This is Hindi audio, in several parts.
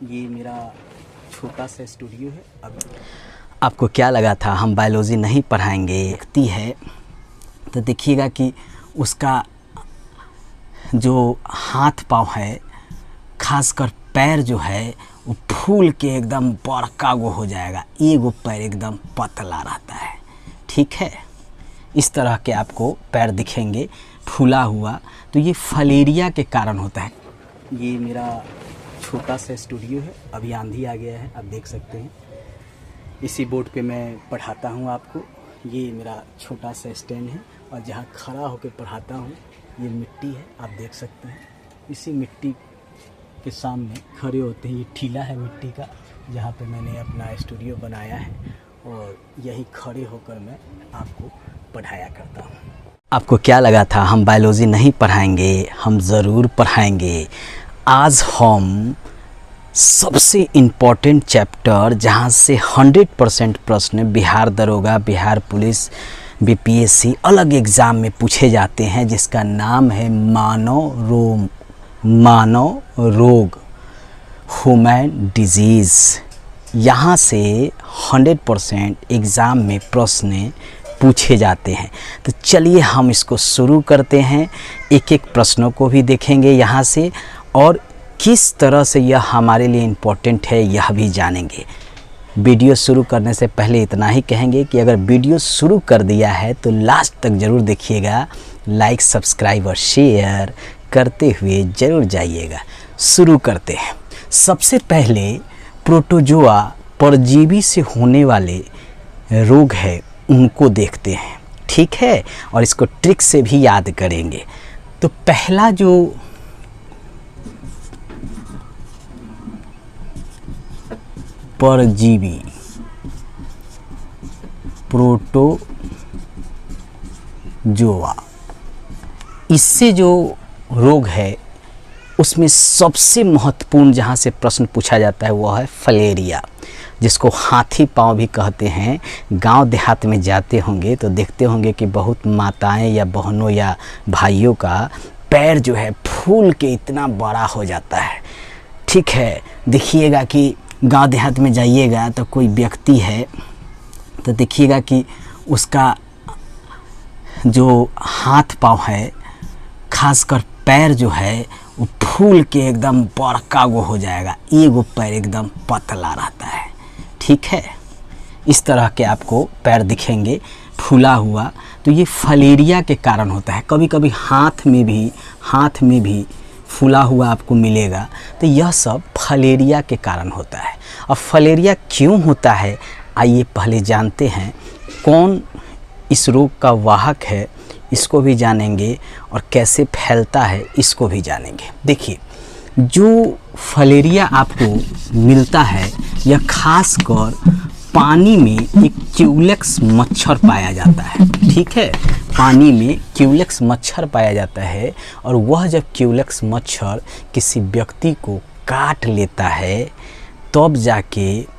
ये मेरा छोटा सा स्टूडियो है। अब आपको क्या लगा था हम बायोलॉजी नहीं पढ़ाएंगे? व्यक्ति है तो देखिएगा कि उसका जो हाथ पाँव है, खासकर पैर जो है वो फूल के एकदम बड़का गो हो जाएगा, एगो पैर एकदम पतला रहता है। ठीक है, इस तरह के आपको पैर दिखेंगे फूला हुआ, तो ये फलेरिया के कारण होता है। ये मेरा छोटा सा स्टूडियो है। अभी आंधी आ गया है, आप देख सकते हैं। इसी बोर्ड पे मैं पढ़ाता हूँ आपको। ये मेरा छोटा सा स्टैंड है और जहाँ खड़ा होकर पढ़ाता हूँ ये मिट्टी है, आप देख सकते हैं। इसी मिट्टी के सामने खड़े होते हैं। ये ठीला है मिट्टी का, जहाँ पे मैंने अपना स्टूडियो बनाया है और यही खड़े होकर मैं आपको पढ़ाया करता हूँ। आपको क्या लगा था हम बायोलॉजी नहीं पढ़ाएंगे? हम ज़रूर पढ़ाएंगे। आज हम सबसे इम्पोर्टेंट चैप्टर जहाँ से 100% प्रश्न बिहार दरोगा, बिहार पुलिस, बीपीएससी अलग एग्ज़ाम में पूछे जाते हैं, जिसका नाम है मानव रोग, ह्यूमन डिजीज़। यहाँ से 100% एग्ज़ाम में प्रश्न पूछे जाते हैं। तो चलिए हम इसको शुरू करते हैं। एक एक प्रश्नों को भी देखेंगे यहाँ से, और किस तरह से यह हमारे लिए इम्पोर्टेंट है यह भी जानेंगे। वीडियो शुरू करने से पहले इतना ही कहेंगे कि अगर वीडियो शुरू कर दिया है तो लास्ट तक ज़रूर देखिएगा। लाइक, सब्सक्राइब और शेयर करते हुए ज़रूर जाइएगा। शुरू करते हैं। सबसे पहले प्रोटोजोआ परजीवी से होने वाले रोग है, उनको देखते हैं। ठीक है, और इसको ट्रिक से भी याद करेंगे। तो पहला जो परजीवी प्रोटोजोआ, इससे जो रोग है उसमें सबसे महत्वपूर्ण जहाँ से प्रश्न पूछा जाता है वह है फलेरिया, जिसको हाथी पाँव भी कहते हैं। गांव देहात में जाते होंगे तो देखते होंगे कि बहुत माताएं या बहनों या भाइयों का पैर जो है फूल के इतना बड़ा हो जाता है। ठीक है, देखिएगा कि गांव देहात में जाइएगा तो कोई व्यक्ति है तो देखिएगा कि उसका जो हाथ पाँव है, खासकर पैर जो है वो फूल के एकदम बड़का गो हो जाएगा, एगो पैर एकदम पतला रहता है। ठीक है, इस तरह के आपको पैर दिखेंगे फूला हुआ, तो ये फलेरिया के कारण होता है। कभी कभी हाथ में भी फूला हुआ आपको मिलेगा, तो यह सब फलेरिया के कारण होता है। अब फलेरिया क्यों होता है, आइए पहले जानते हैं। कौन इस रोग का वाहक है इसको भी जानेंगे, और कैसे फैलता है इसको भी जानेंगे। देखिए, जो फलेरिया आपको मिलता है यह खासकर पानी में एक क्यूलेक्स मच्छर पाया जाता है। ठीक है, पानी में क्यूलेक्स मच्छर पाया जाता है, और वह जब क्यूलेक्स मच्छर किसी व्यक्ति को काट लेता है तब जाके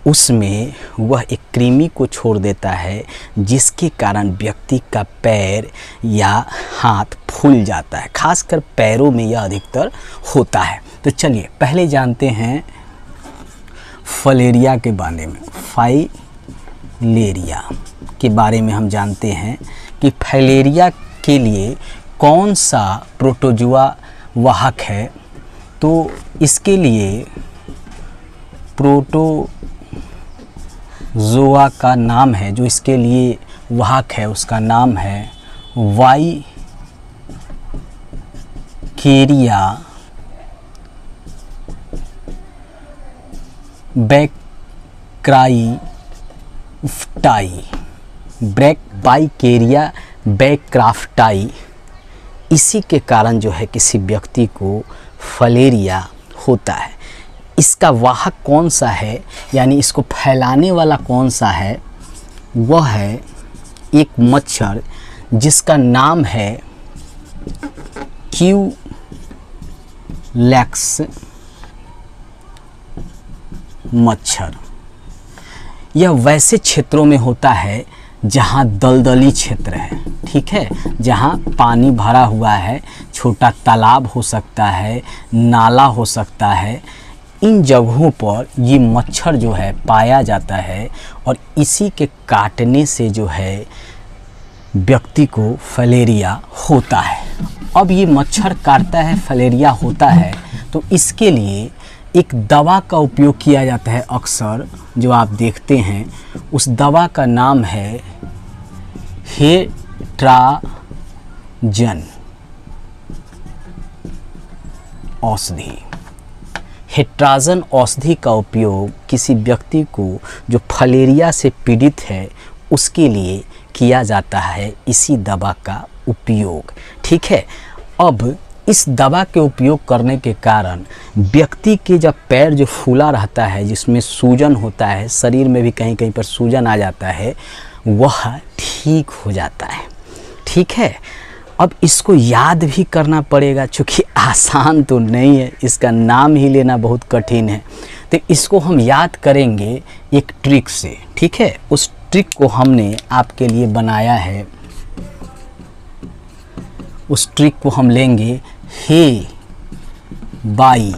उसमें वह एक कृमि को छोड़ देता है, जिसके कारण व्यक्ति का पैर या हाथ फूल जाता है। खासकर पैरों में यह अधिकतर होता है। तो चलिए पहले जानते हैं फलेरिया के बारे में। फाइलेरिया के बारे में हम जानते हैं कि फलेरिया के लिए कौन सा प्रोटोजोआ वाहक है। तो इसके लिए प्रोटोजोआ का नाम है, जो इसके लिए वाहक है उसका नाम है वाइकेरिया बैक्राफ्टाई। इसी के कारण जो है किसी व्यक्ति को फलेरिया होता है। इसका वाहक कौन सा है, यानी इसको फैलाने वाला कौन सा है, वह है एक मच्छर जिसका नाम है क्यूलेक्स मच्छर। यह वैसे क्षेत्रों में होता है जहाँ दलदली क्षेत्र है। ठीक है, जहाँ पानी भरा हुआ है, छोटा तालाब हो सकता है, नाला हो सकता है, इन जगहों पर ये मच्छर जो है पाया जाता है और इसी के काटने से जो है व्यक्ति को फलेरिया होता है। अब ये मच्छर काटता है, फलेरिया होता है, तो इसके लिए एक दवा का उपयोग किया जाता है अक्सर, जो आप देखते हैं। उस दवा का नाम है हेट्राजन औषधि। हेट्राजन औषधि का उपयोग किसी व्यक्ति को जो फलेरिया से पीड़ित है उसके लिए किया जाता है, इसी दवा का उपयोग। ठीक है। अब इस दवा के उपयोग करने के कारण व्यक्ति के जब पैर जो फूला रहता है, जिसमें सूजन होता है, शरीर में भी कहीं कहीं पर सूजन आ जाता है, वह ठीक हो जाता है। ठीक है। अब इसको याद भी करना पड़ेगा, क्योंकि आसान तो नहीं है, इसका नाम ही लेना बहुत कठिन है। तो इसको हम याद करेंगे एक ट्रिक से। ठीक है। उस ट्रिक को हमने आपके लिए बनाया है। उस ट्रिक को हम लेंगे, हे बाई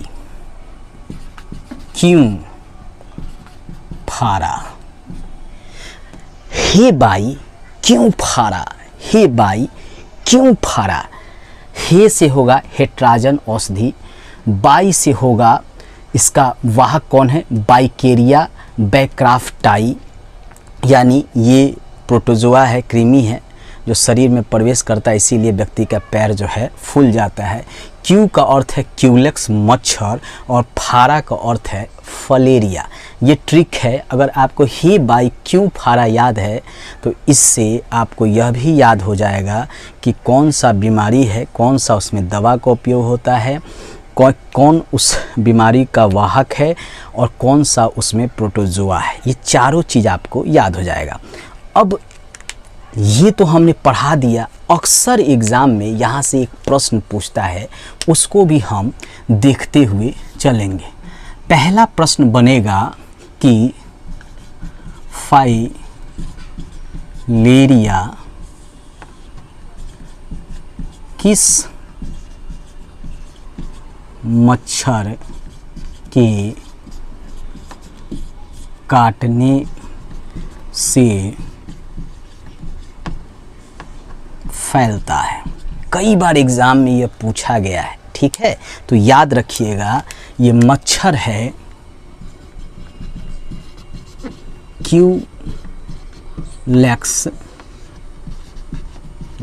क्यों फारा। हे बाई क्यों फारा, हे बाई क्यों फारा। हे से होगा हेट्राजन औषधि, बाई से होगा, इसका वाहक कौन है, बाइकेरिया बैक्राफ्टाई, यानी ये प्रोटोजोआ है, कृमि है जो शरीर में प्रवेश करता है, इसीलिए व्यक्ति का पैर जो है फूल जाता है। क्यू का अर्थ है क्यूलेक्स मच्छर और फारा का अर्थ है फलेरिया। ये ट्रिक है। अगर आपको ही बाई क्यों फारा याद है तो इससे आपको यह भी याद हो जाएगा कि कौन सा बीमारी है, कौन सा उसमें दवा का उपयोग होता है, कौन उस बीमारी का वाहक है और कौन सा उसमें प्रोटोजोआ है। ये चारों चीज़ आपको याद हो जाएगा। अब ये तो हमने पढ़ा दिया। अक्सर एग्ज़ाम में यहाँ से एक प्रश्न पूछता है, उसको भी हम देखते हुए चलेंगे। पहला प्रश्न बनेगा कि फाइलेरिया किस मच्छर के काटने से फैलता है। कई बार एग्ज़ाम में यह पूछा गया है। ठीक है। तो याद रखिएगा, ये मच्छर है क्यूलेक्स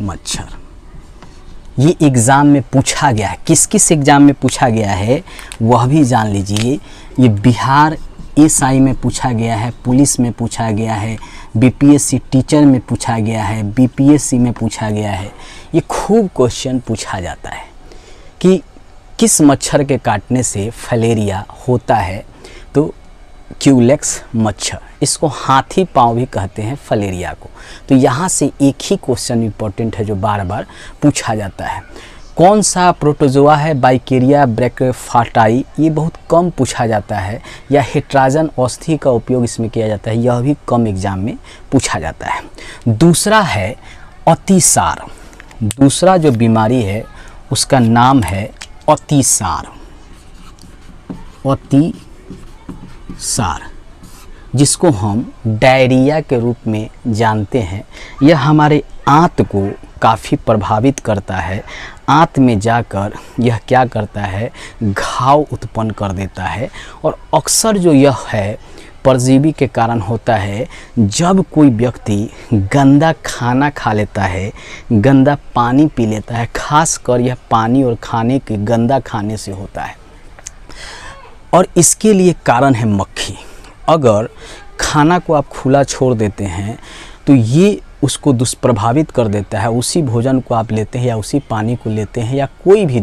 मच्छर। ये एग्ज़ाम में पूछा गया है। किस किस एग्ज़ाम में पूछा गया है वह भी जान लीजिए। ये बिहार एसआई में पूछा गया है, पुलिस में पूछा गया है, बीपीएससी टीचर में पूछा गया है, बीपीएससी में पूछा गया है। ये खूब क्वेश्चन पूछा जाता है कि किस मच्छर के काटने से फलेरिया होता है। तो क्यूलेक्स मच्छर, इसको हाथी पाँव भी कहते हैं फलेरिया को। तो यहाँ से एक ही क्वेश्चन इंपॉर्टेंट है जो बार बार पूछा जाता है। कौन सा प्रोटोजोआ है, बाइकेरिया बैक्राफ्टाई, ये बहुत कम पूछा जाता है। या हेट्राजन औषधि का उपयोग इसमें किया जाता है, यह भी कम एग्जाम में पूछा जाता है। दूसरा है अतिसार। दूसरा जो बीमारी है उसका नाम है अतिसार। अतिसार, जिसको हम डायरिया के रूप में जानते हैं। यह हमारे आंत को काफ़ी प्रभावित करता है। आंत में जाकर यह क्या करता है, घाव उत्पन्न कर देता है। और अक्सर जो यह है परजीवी के कारण होता है। जब कोई व्यक्ति गंदा खाना खा लेता है, गंदा पानी पी लेता है, खासकर यह पानी और खाने के गंदा खाने से होता है। और इसके लिए कारण है मक्खी। अगर खाना को आप खुला छोड़ देते हैं तो ये उसको दुष्प्रभावित कर देता है। उसी भोजन को आप लेते हैं या उसी पानी को लेते हैं या कोई भी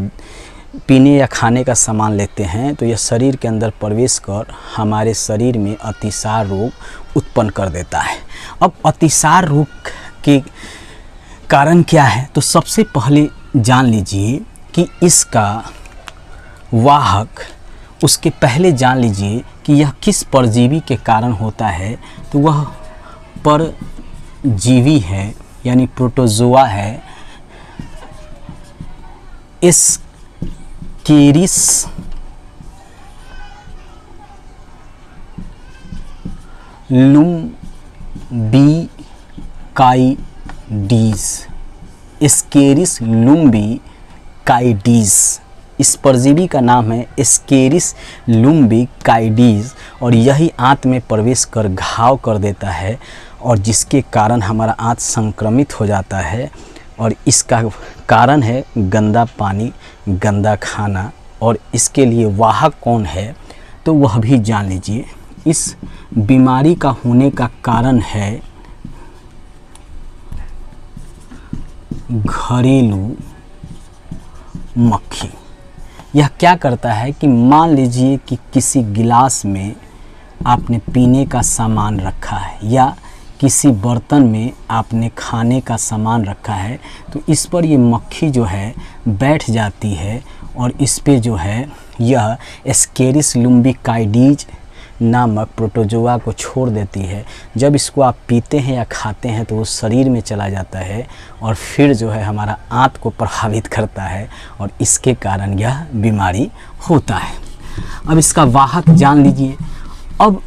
पीने या खाने का सामान लेते हैं तो यह शरीर के अंदर प्रवेश कर हमारे शरीर में अतिसार रोग उत्पन्न कर देता है। अब अतिसार रोग के कारण क्या है, तो सबसे पहले जान लीजिए कि इसका वाहक, उसके पहले जान लीजिए कि यह किस परजीवी के कारण होता है। तो वह परजीवी है, यानी प्रोटोजोआ है एस्केरिस लुम्बिकाइडीज, एस्केरिस लुम्बिकाइडीज। इस परजीवी का नाम है एस्केरिस लुम्बिकाइडीज और यही आंत में प्रवेश कर घाव कर देता है और जिसके कारण हमारा आंत संक्रमित हो जाता है। और इसका कारण है गंदा पानी, गंदा खाना। और इसके लिए वाहक कौन है तो वह भी जान लीजिए। इस बीमारी का होने का कारण है घरेलू मक्खी। यह क्या करता है कि मान लीजिए कि किसी गिलास में आपने पीने का सामान रखा है या किसी बर्तन में आपने खाने का सामान रखा है, तो इस पर ये मक्खी जो है बैठ जाती है और इस पे जो है यह एस्केरिस लुम्बिकाइडीज नामक प्रोटोजोआ को छोड़ देती है। जब इसको आप पीते हैं या खाते हैं तो वो शरीर में चला जाता है और फिर जो है हमारा आंत को प्रभावित करता है और इसके कारण यह बीमारी होता है। अब इसका वाहक जान लीजिए। अब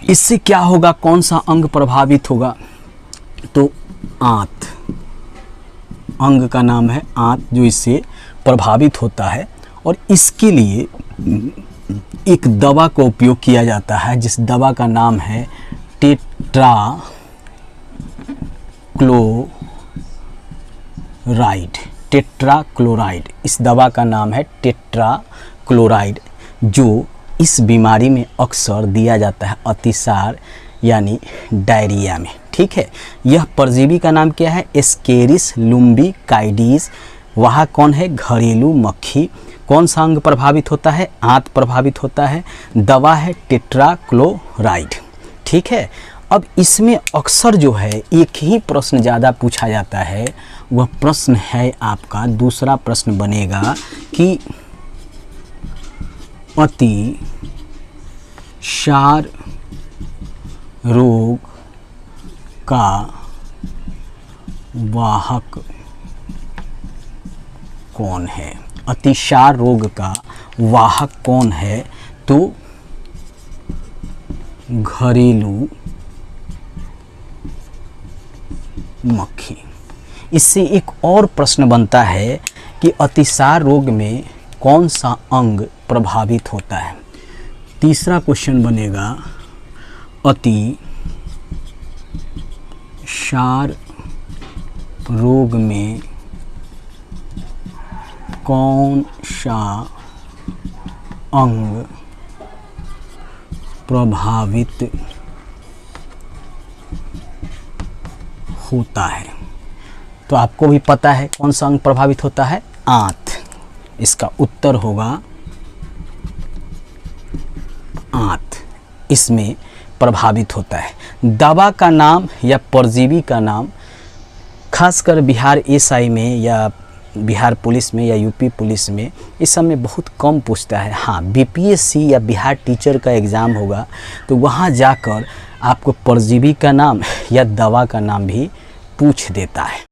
इससे क्या होगा, कौन सा अंग प्रभावित होगा, तो आंत। अंग का नाम है आंत जो इससे प्रभावित होता है और इसके लिए एक दवा का उपयोग किया जाता है जिस दवा का नाम है टेट्राक्लोराइड। टेट्राक्लोराइड, इस दवा का नाम है टेट्राक्लोराइड जो इस बीमारी में अक्सर दिया जाता है अतिसार यानी डायरिया में। ठीक है, यह परजीवी का नाम क्या है, एस्केरिस लुम्बिकाइडीज। वह कौन है, घरेलू मक्खी। कौन सा अंग प्रभावित होता है, आंत प्रभावित होता है। दवा है टेट्राक्लोराइड। ठीक है, अब इसमें अक्सर जो है एक ही प्रश्न ज़्यादा पूछा जाता है। वह प्रश्न है आपका, दूसरा प्रश्न बनेगा कि अतिसार रोग का वाहक कौन है। अतिसार रोग का वाहक कौन है, तो घरेलू मक्खी। इससे एक और प्रश्न बनता है कि अतिसार रोग में कौन सा अंग प्रभावित होता है। तीसरा क्वेश्चन बनेगा अतिसार रोग में कौन सा अंग प्रभावित होता है। तो आपको भी पता है कौन सा अंग प्रभावित होता है, आंत। इसका उत्तर होगा आंत, इसमें प्रभावित होता है। दवा का नाम या परजीवी का नाम खासकर बिहार एसआई में या बिहार पुलिस में या यूपी पुलिस में इस सब में बहुत कम पूछता है। हाँ, बीपीएससी या बिहार टीचर का एग्ज़ाम होगा तो वहाँ जाकर आपको परजीवी का नाम या दवा का नाम भी पूछ देता है।